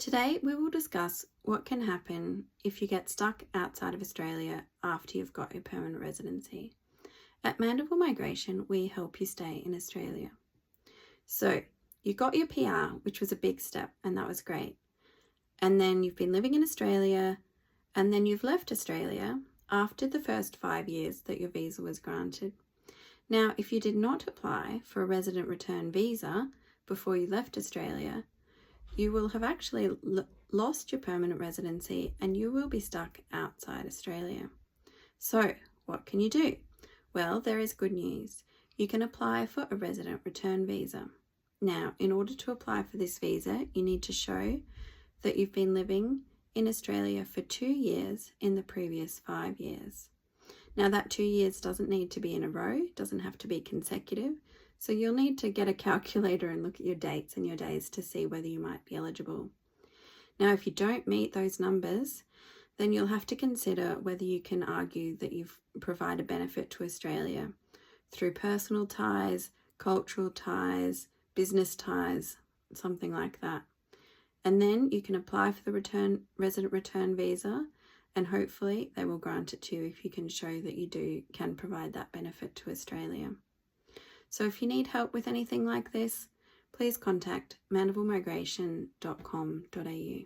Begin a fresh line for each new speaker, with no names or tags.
Today we will discuss what can happen if you get stuck outside of Australia after you've got your permanent residency. At Mandeville Migration, we help you stay in Australia. So you got your PR, which was a big step, and that was great. And then you've been living in Australia, and then you've left Australia after the first 5 years that your visa was granted. Now, if you did not apply for a resident return visa before you left Australia, you will have actually lost your permanent residency and you will be stuck outside Australia. So what can you do? Well, there is good news. You can apply for a resident return visa. Now, in order to apply for this visa, you need to show that you've been living in Australia for 2 years in the previous 5 years. Now, that 2 years doesn't need to be in a row, doesn't have to be consecutive. So you'll need to get a calculator and look at your dates and your days to see whether you might be eligible. Now, if you don't meet those numbers, then you'll have to consider whether you can argue that you've provided benefit to Australia through personal ties, cultural ties, business ties, something like that. And then you can apply for the resident return visa, and hopefully they will grant it to you if you can show that you can provide that benefit to Australia. So if you need help with anything like this, please contact mandevillemigration.com.au.